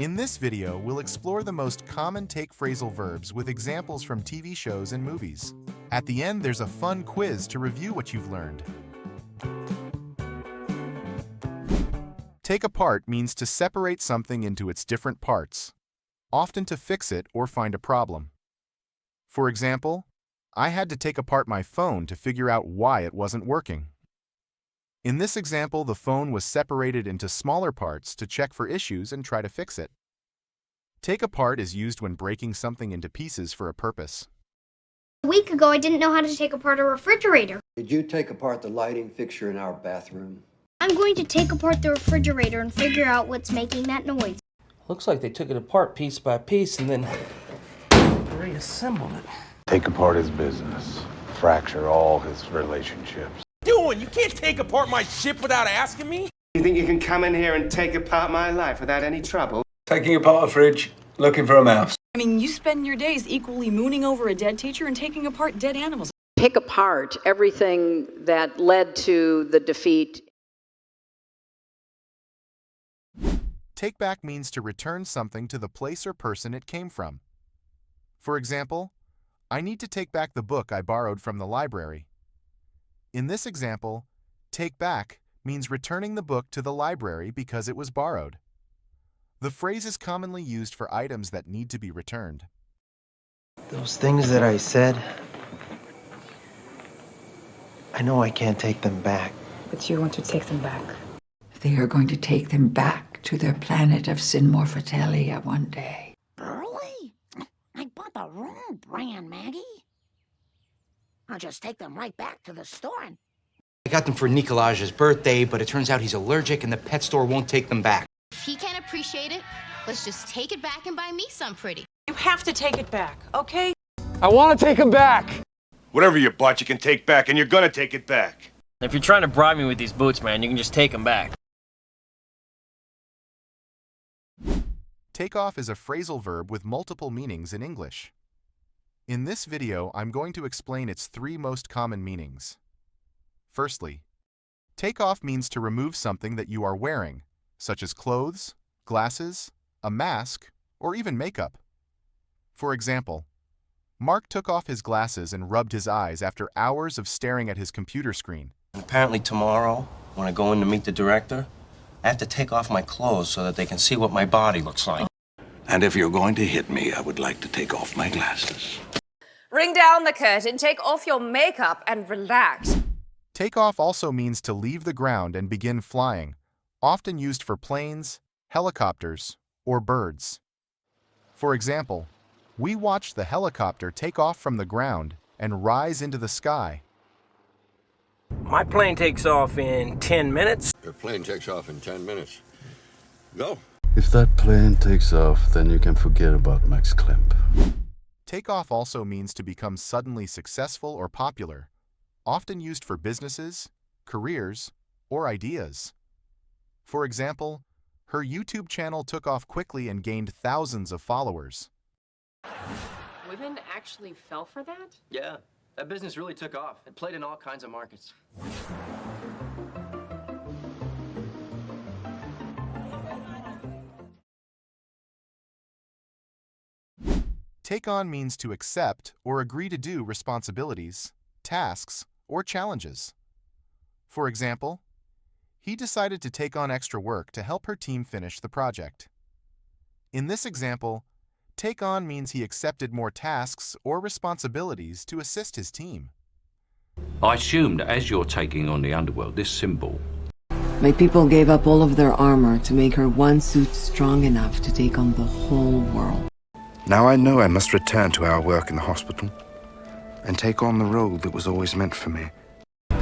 In this video, we'll explore the most common take phrasal verbs with examples from TV shows and movies. At the end, there's a fun quiz to review what you've learned. Take apart means to separate something into its different parts, often to fix it or find a problem. For example, I had to take apart my phone to figure out why it wasn't working. In this example, the phone was separated into smaller parts to check for issues and try to fix it. Take apart is used when breaking something into pieces for a purpose. A week ago, I didn't know how to take apart a refrigerator. Did you take apart the lighting fixture in our bathroom? I'm going to take apart the refrigerator and figure out what's making that noise. Looks like they took it apart piece by piece and then reassembled it. Take apart his business, fracture all his relationships. Doing? You can't take apart my ship without asking me. You think you can come in here and take apart my life without any trouble? Taking apart a fridge, looking for a mouse. I mean, you spend your days equally mooning over a dead teacher and taking apart dead animals. Pick apart everything that led to the defeat. Take back means to return something to the place or person it came from. For example, I need to take back the book I borrowed from the library. In this example, take back means returning the book to the library because it was borrowed. The phrase is commonly used for items that need to be returned. Those things that I said, I know I can't take them back. But you want to take them back. They are going to take them back to their planet of Sinmorphatelia one day. Burley? I bought the wrong brand, Maggie. I'll just take them right back to the store and... I got them for Nikolaj's birthday, but it turns out he's allergic and the pet store won't take them back. If he can't appreciate it, let's just take it back and buy me some pretty. You have to take it back, okay? I want to take him back. Whatever you bought, you can take back, and you're gonna take it back. If you're trying to bribe me with these boots, man, you can just take them back. Take off is a phrasal verb with multiple meanings in English. In this video, I'm going to explain its three most common meanings. Firstly, take off means to remove something that you are wearing, such as clothes, glasses, a mask, or even makeup. For example, Mark took off his glasses and rubbed his eyes after hours of staring at his computer screen. Apparently tomorrow, when I go in to meet the director, I have to take off my clothes so that they can see what my body looks like. And if you're going to hit me, I would like to take off my glasses. Ring down the curtain, take off your makeup, and relax. Take off also means to leave the ground and begin flying, often used for planes, helicopters, or birds. For example, we watched the helicopter take off from the ground and rise into the sky. My plane takes off in 10 minutes. Your plane takes off in 10 minutes. Go. If that plane takes off, then you can forget about Max Klemp. Take off also means to become suddenly successful or popular, often used for businesses, careers, or ideas. For example, her YouTube channel took off quickly and gained thousands of followers. Women actually fell for that? Yeah, that business really took off. It played in all kinds of markets. Take on means to accept or agree to do responsibilities, tasks, or challenges. For example, he decided to take on extra work to help her team finish the project. In this example, take on means he accepted more tasks or responsibilities to assist his team. I assume that as you're taking on the underworld, this symbol... My people gave up all of their armor to make her one suit strong enough to take on the whole world. Now I know I must return to our work in the hospital and take on the role that was always meant for me.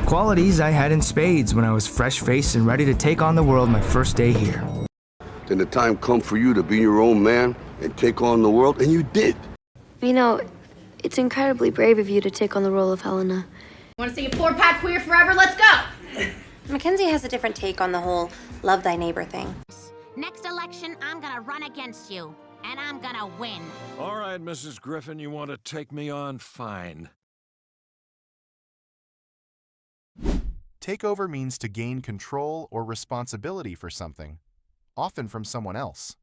Qualities I had in spades when I was fresh-faced and ready to take on the world my first day here. Then the time come for you to be your own man and take on the world, and you did. You know, it's incredibly brave of you to take on the role of Helena. Want to see a four-pack queer forever? Let's go! Mackenzie has a different take on the whole love thy neighbor thing. Next election, I'm gonna run against you, and I'm gonna win. All right, Mrs. Griffin, you want to take me on? Fine. Take over means to gain control or responsibility for something, often from someone else.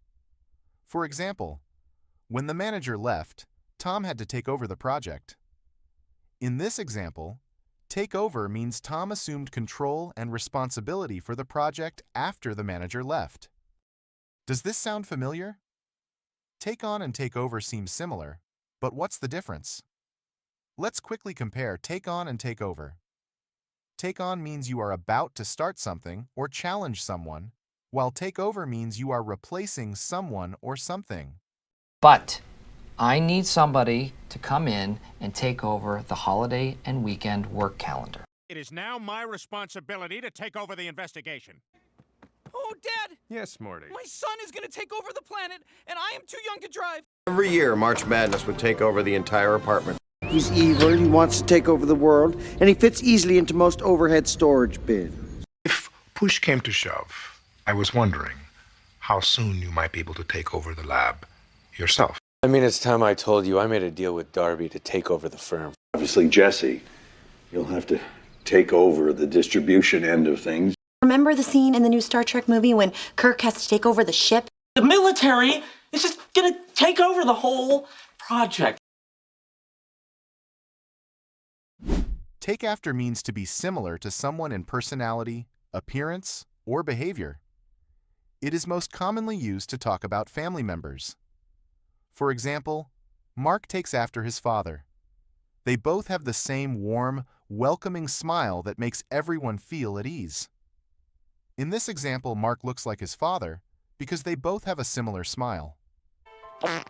For example, when the manager left, Tom had to take over the project. In this example, take over means Tom assumed control and responsibility for the project after the manager left. Does this sound familiar? Take on and take over seem similar, but what's the difference? Let's quickly compare take on and take over. Take on means you are about to start something or challenge someone, while take over means you are replacing someone or something. But I need somebody to come in and take over the holiday and weekend work calendar. It is now my responsibility to take over the investigation. Oh, Dad! Yes, Morty. My son is gonna take over the planet, and I am too young to drive. Every year, March Madness would take over the entire apartment. He's evil, he wants to take over the world, and he fits easily into most overhead storage bins. If push came to shove, I was wondering how soon you might be able to take over the lab yourself. I mean, it's time I told you I made a deal with Darby to take over the firm. Obviously, Jesse, you'll have to take over the distribution end of things. Remember the scene in the new Star Trek movie when Kirk has to take over the ship? The military is just gonna take over the whole project. Take after means to be similar to someone in personality, appearance, or behavior. It is most commonly used to talk about family members. For example, Mark takes after his father. They both have the same warm, welcoming smile that makes everyone feel at ease. In this example, Mark looks like his father because they both have a similar smile. Hey,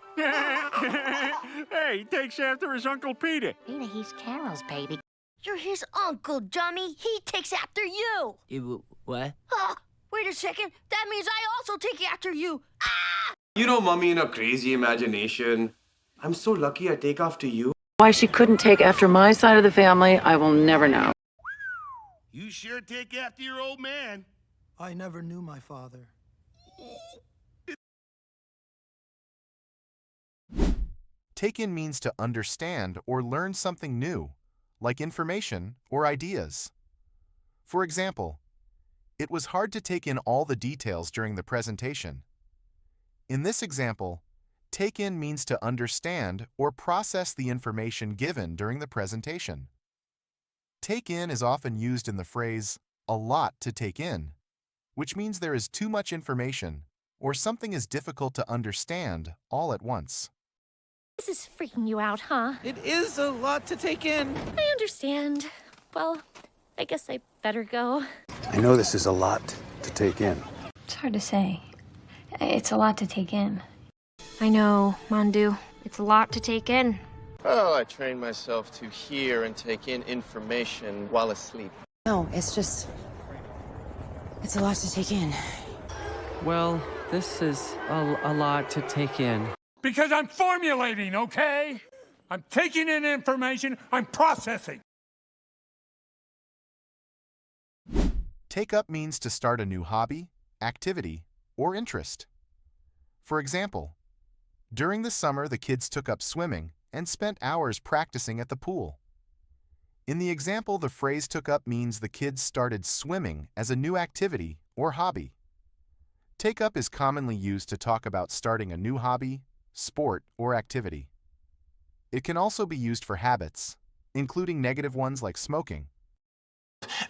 he takes after his Uncle Peter. Peter, he's Carol's baby. You're his uncle, dummy. He takes after you. What? Wait a second. That means I also take after you. You know Mummy in a crazy imagination. I'm so lucky I take after you. Why she couldn't take after my side of the family, I will never know. You sure take after your old man. I never knew my father. Take in means to understand or learn something new, like information or ideas. For example, it was hard to take in all the details during the presentation. In this example, take in means to understand or process the information given during the presentation. Take in is often used in the phrase, a lot to take in, which means there is too much information or something is difficult to understand all at once. This is freaking you out, huh? It is a lot to take in. I understand. Well, I guess I better go. I know this is a lot to take in. It's hard to say. It's a lot to take in. I know, Mandu. It's a lot to take in. Well, I trained myself to hear and take in information while asleep. No, it's a lot to take in. Well, this is a lot to take in. Because I'm formulating, okay? I'm taking in information, I'm processing. Take up means to start a new hobby, activity, or interest. For example, during the summer the kids took up swimming and spent hours practicing at the pool. In the example, the phrase took up means the kids started swimming as a new activity or hobby. Take up is commonly used to talk about starting a new hobby, sport, or activity. It can also be used for habits, including negative ones like smoking.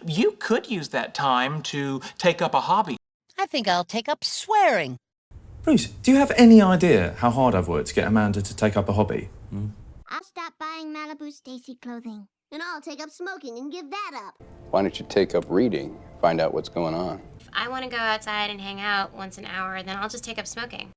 You could use that time to take up a hobby. I think I'll take up swearing. Bruce, do you have any idea how hard I've worked to get Amanda to take up a hobby? I'll stop buying Malibu Stacy clothing. And I'll take up smoking and give that up. Why don't you take up reading, find out what's going on? If I want to go outside and hang out once an hour, then I'll just take up smoking.